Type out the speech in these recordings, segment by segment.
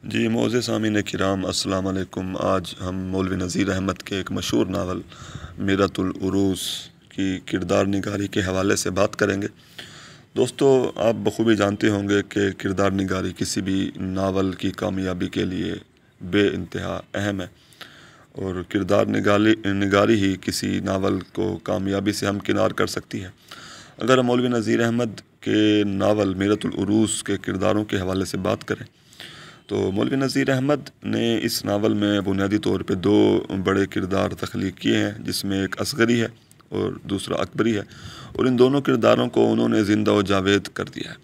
جی معزز سامعین کرام، السلام علیکم۔ آج ہم مولوی نذیر احمد کے ایک مشہور ناول میرۃ العروس کی کردار نگاری کے حوالے سے بات کریں گے۔ دوستو، آپ بخوبی جانتے ہوں گے کہ کردار نگاری کسی بھی ناول کی کامیابی کے لیے بے انتہا اہم ہے، اور کردار نگاری ہی کسی ناول کو کامیابی سے ہمکنار کر سکتی ہے۔ اگر ہم مولوی نذیر احمد کے ناول میرۃ العروس کے کرداروں کے حوالے سے بات کریں تو مولوی نذیر احمد نے اس ناول میں بنیادی طور پہ دو بڑے کردار تخلیق کیے ہیں، جس میں ایک اصغری ہے اور دوسرا اکبری ہے، اور ان دونوں کرداروں کو انہوں نے زندہ و جاوید کر دیا ہے۔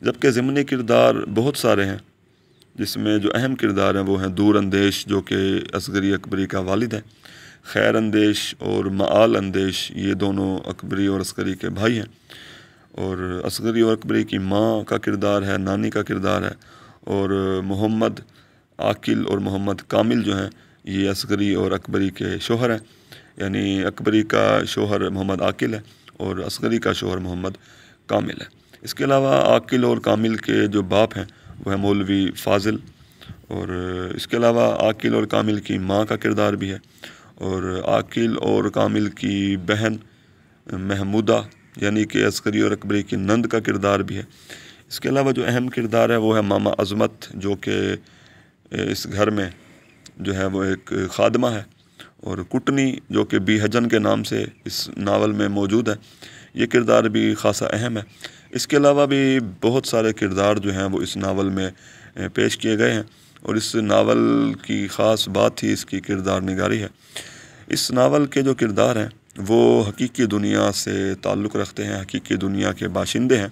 جبکہ ضمنی کردار بہت سارے ہیں، جس میں جو اہم کردار ہیں وہ ہیں دور اندیش، جو کہ اصغری اکبری کا والد ہے، خیر اندیش اور معال اندیش، یہ دونوں اکبری اور اصغری کے بھائی ہیں، اور اصغری اور اکبری کی ماں کا کردار ہے، نانی کا کردار ہے، اور محمد عاقل اور محمد کامل جو ہیں یہ اصغری اور اکبری کے شوہر ہیں، یعنی اکبری کا شوہر محمد عاقل ہے اور اصغری کا شوہر محمد کامل ہے۔ اس کے علاوہ عاقل اور کامل کے جو باپ ہیں وہ ہے مولوی فاضل، اور اس کے علاوہ عاقل اور کامل کی ماں کا کردار بھی ہے، اور عاقل اور کامل کی بہن محمودہ یعنی کہ اصغری اور اکبری کی نند کا کردار بھی ہے۔ اس کے علاوہ جو اہم کردار ہے وہ ہے ماما عظمت، جو کہ اس گھر میں جو ہے وہ ایک خادمہ ہے، اور کٹنی جو کہ بی حجن کے نام سے اس ناول میں موجود ہے، یہ کردار بھی خاصا اہم ہے۔ اس کے علاوہ بھی بہت سارے کردار جو ہیں وہ اس ناول میں پیش کیے گئے ہیں، اور اس ناول کی خاص بات ہی اس کی کردار نگاری ہے۔ اس ناول کے جو کردار ہیں وہ حقیقی دنیا سے تعلق رکھتے ہیں، حقیقی دنیا کے باشندے ہیں،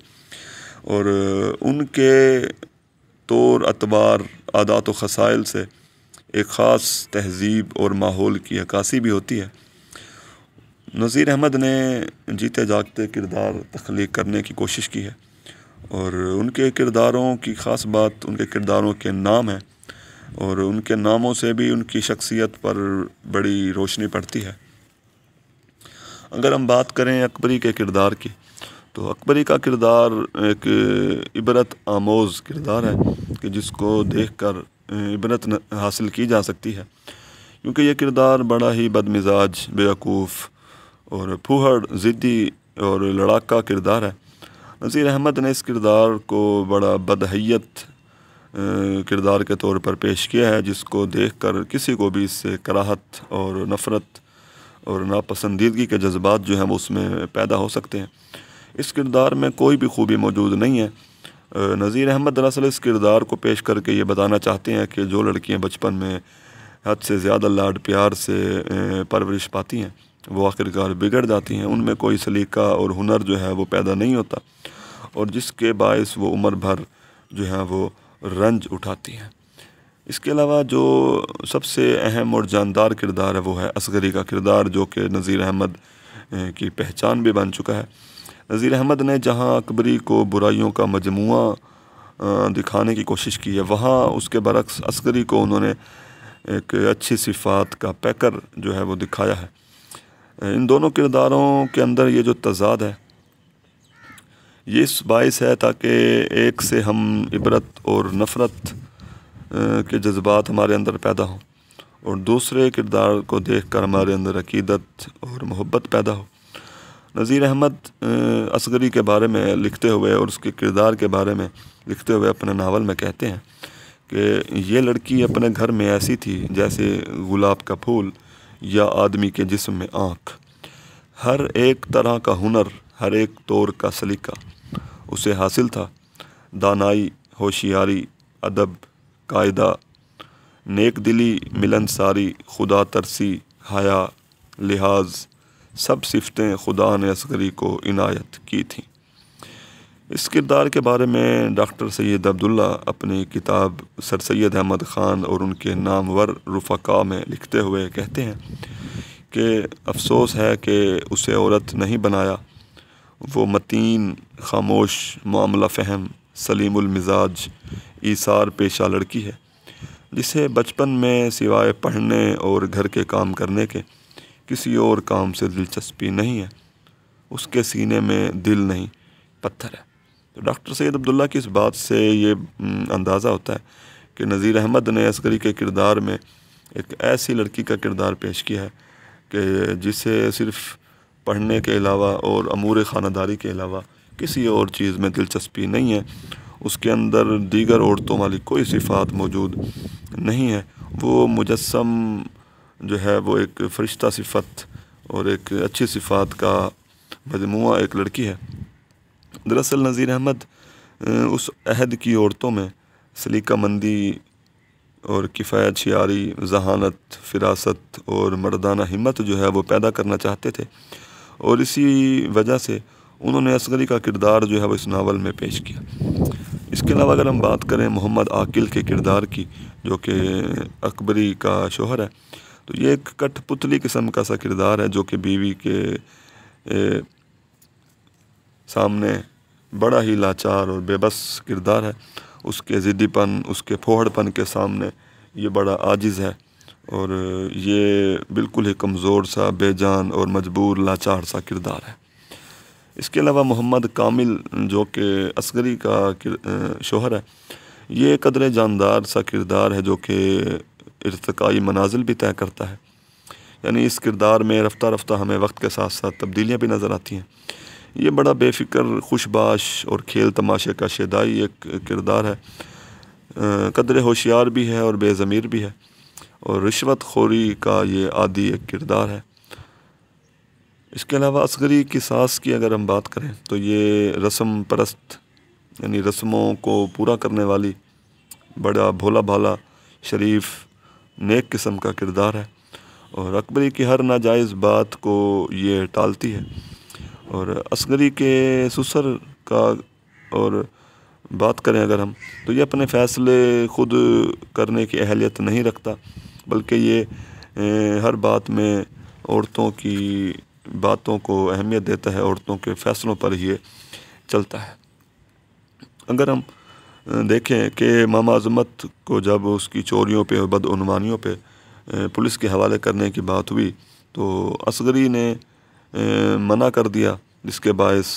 اور ان کے طور اطوار، عادات و خصائل سے ایک خاص تہذیب اور ماحول کی عکاسی بھی ہوتی ہے۔ نذیر احمد نے جیتے جاگتے کردار تخلیق کرنے کی کوشش کی ہے، اور ان کے کرداروں کی خاص بات ان کے کرداروں کے نام ہیں، اور ان کے ناموں سے بھی ان کی شخصیت پر بڑی روشنی پڑتی ہے۔ اگر ہم بات کریں اکبری کے کردار کی تو اکبری کا کردار ایک عبرت آموز کردار ہے کہ جس کو دیکھ کر عبرت حاصل کی جا سکتی ہے، کیونکہ یہ کردار بڑا ہی بد مزاج، بیوقوف اور پھوہڑ، ضدی اور لڑاکا کردار ہے۔ نذیر احمد نے اس کردار کو بڑا بدحیت کردار کے طور پر پیش کیا ہے، جس کو دیکھ کر کسی کو بھی اس سے کراہت اور نفرت اور ناپسندیدگی کے جذبات جو ہیں وہ اس میں پیدا ہو سکتے ہیں۔ اس کردار میں کوئی بھی خوبی موجود نہیں ہے۔ نذیر احمد دراصل اس کردار کو پیش کر کے یہ بتانا چاہتے ہیں کہ جو لڑکیاں بچپن میں حد سے زیادہ لاڈ پیار سے پرورش پاتی ہیں وہ آخرکار بگڑ جاتی ہیں، ان میں کوئی سلیقہ اور ہنر جو ہے وہ پیدا نہیں ہوتا، اور جس کے باعث وہ عمر بھر جو ہے وہ رنج اٹھاتی ہیں۔ اس کے علاوہ جو سب سے اہم اور جاندار کردار ہے وہ ہے اصغری کا کردار، جو کہ نذیر احمد کی پہچان بھی بن چکا ہے۔ نذیر احمد نے جہاں اکبری کو برائیوں کا مجموعہ دکھانے کی کوشش کی ہے، وہاں اس کے برعکس اصغری کو انہوں نے ایک اچھی صفات کا پیکر جو ہے وہ دکھایا ہے۔ ان دونوں کرداروں کے اندر یہ جو تضاد ہے یہ اس باعث ہے تاکہ ایک سے ہم عبرت اور نفرت کے جذبات ہمارے اندر پیدا ہوں، اور دوسرے کردار کو دیکھ کر ہمارے اندر عقیدت اور محبت پیدا ہو۔ نذیر احمد اصغری کے بارے میں لکھتے ہوئے اور اس کے کردار کے بارے میں لکھتے ہوئے اپنے ناول میں کہتے ہیں کہ یہ لڑکی اپنے گھر میں ایسی تھی جیسے گلاب کا پھول یا آدمی کے جسم میں آنکھ، ہر ایک طرح کا ہنر، ہر ایک طور کا سلیقہ اسے حاصل تھا، دانائی، ہوشیاری، ادب، قاعدہ، نیک دلی، ملنساری، خدا ترسی، حیا، لحاظ، سب صفتیں خدا نے اصغری کو عنایت کی تھیں۔ اس کردار کے بارے میں ڈاکٹر سید عبداللہ اپنی کتاب سر سید احمد خان اور ان کے نامور رفقا میں لکھتے ہوئے کہتے ہیں کہ افسوس ہے کہ اسے عورت نہیں بنایا، وہ متین، خاموش، معاملہ فہم، سلیم المزاج، ایثار پیشہ لڑکی ہے، جسے بچپن میں سوائے پڑھنے اور گھر کے کام کرنے کے کسی اور کام سے دلچسپی نہیں ہے، اس کے سینے میں دل نہیں پتھر ہے۔ تو ڈاکٹر سید عبداللہ کی اس بات سے یہ اندازہ ہوتا ہے کہ نذیر احمد نے عسکری کے کردار میں ایک ایسی لڑکی کا کردار پیش کیا ہے کہ جسے صرف پڑھنے کے علاوہ اور امور خانہ داری کے علاوہ کسی اور چیز میں دلچسپی نہیں ہے، اس کے اندر دیگر عورتوں والی کوئی صفات موجود نہیں ہے، وہ مجسم جو ہے وہ ایک فرشتہ صفت اور ایک اچھی صفات کا مجموعہ ایک لڑکی ہے۔ دراصل نذیر احمد اس عہد کی عورتوں میں سلیقہ مندی اور کفایت شعاری، ذہانت، فراست اور مردانہ ہمت جو ہے وہ پیدا کرنا چاہتے تھے، اور اسی وجہ سے انہوں نے عسکری کا کردار جو ہے وہ اس ناول میں پیش کیا۔ اس کے علاوہ اگر ہم بات کریں محمد عاقل کے کردار کی، جو کہ اکبری کا شوہر ہے، تو یہ ایک کٹ پتلی قسم کا سا کردار ہے جو کہ بیوی کے سامنے بڑا ہی لاچار اور بے بس کردار ہے۔ اس کے ضدی پن، اس کے پھوہڑ پن کے سامنے یہ بڑا عاجز ہے، اور یہ بالکل ہی کمزور سا، بے جان اور مجبور لاچار سا کردار ہے۔ اس کے علاوہ محمد کامل جو کہ عسکری کا شوہر ہے، یہ قدرے جاندار سا کردار ہے جو کہ ارتقائی منازل بھی طے کرتا ہے، یعنی اس کردار میں رفتہ رفتہ ہمیں وقت کے ساتھ ساتھ تبدیلیاں بھی نظر آتی ہیں۔ یہ بڑا بے فکر، خوش باش اور کھیل تماشے کا شیدائی ایک کردار ہے، قدرے ہوشیار بھی ہے اور بے ضمیر بھی ہے، اور رشوت خوری کا یہ عادی ایک کردار ہے۔ اس کے علاوہ عسکری کی ساس کی اگر ہم بات کریں تو یہ رسم پرست، یعنی رسموں کو پورا کرنے والی، بڑا بھولا بھالا، شریف، نیک قسم کا کردار ہے، اور اکبری کی ہر ناجائز بات کو یہ ٹالتی ہے۔ اور عسکری کے سسر کا اور بات کریں اگر ہم، تو یہ اپنے فیصلے خود کرنے کی اہلیت نہیں رکھتا، بلکہ یہ ہر بات میں عورتوں کی باتوں کو اہمیت دیتا ہے، عورتوں کے فیصلوں پر ہی چلتا ہے۔ اگر ہم دیکھیں کہ ماما عظمت کو جب اس کی چوریوں پہ اور بدعنوانیوں پہ پولیس کے حوالے کرنے کی بات ہوئی تو عسکری نے منع کر دیا، جس کے باعث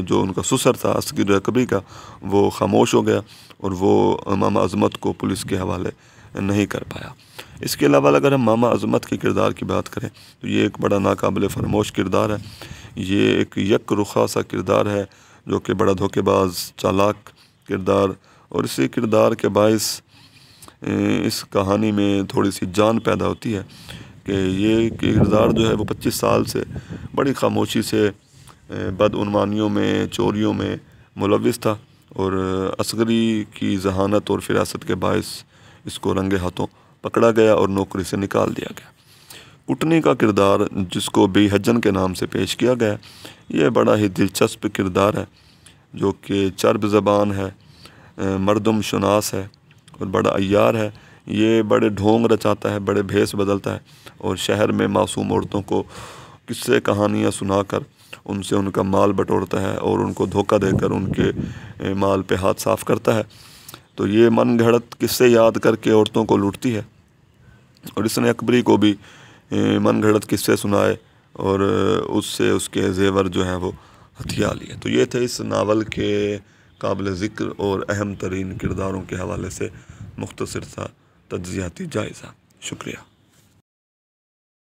جو ان کا سسر تھا عسکری اکبری کا، وہ خاموش ہو گیا اور وہ ماما عظمت کو پولیس کے حوالے نہیں کر پایا۔ اس کے علاوہ اگر ہم ماما عظمت کے کردار کی بات کریں تو یہ ایک بڑا ناقابل فراموش کردار ہے، یہ ایک یک رخا سا کردار ہے جو کہ بڑا دھوکے باز، چالاک کردار، اور اسی کردار کے باعث اس کہانی میں تھوڑی سی جان پیدا ہوتی ہے کہ یہ کردار جو ہے وہ 25 سال سے بڑی خاموشی سے بدعنوانیوں میں، چوریوں میں ملوث تھا، اور عسکری کی ذہانت اور فراست کے باعث اس کو رنگے ہاتھوں پکڑا گیا اور نوکری سے نکال دیا گیا۔ کٹنی کا کردار جس کو بی حجن کے نام سے پیش کیا گیا، یہ بڑا ہی دلچسپ کردار ہے جو کہ چرب زبان ہے، مردم شناس ہے اور بڑا عیار ہے۔ یہ بڑے ڈھونگ رچاتا ہے، بڑے بھیس بدلتا ہے، اور شہر میں معصوم عورتوں کو قصے کہانیاں سنا کر ان سے ان کا مال بٹورتا ہے اور ان کو دھوکہ دے کر ان کے مال پہ ہاتھ صاف کرتا ہے۔ تو یہ من گھڑت قصے یاد کر کے عورتوں کو لوٹتی ہے، اور اس نے اکبری کو بھی من گھڑت قصے سنائے اور اس سے اس کے زیور جو ہیں وہ ہتھیا لیے۔ تو یہ تھے اس ناول کے قابل ذکر اور اہم ترین کرداروں کے حوالے سے مختصر سا تجزیاتی جائزہ۔ شکریہ۔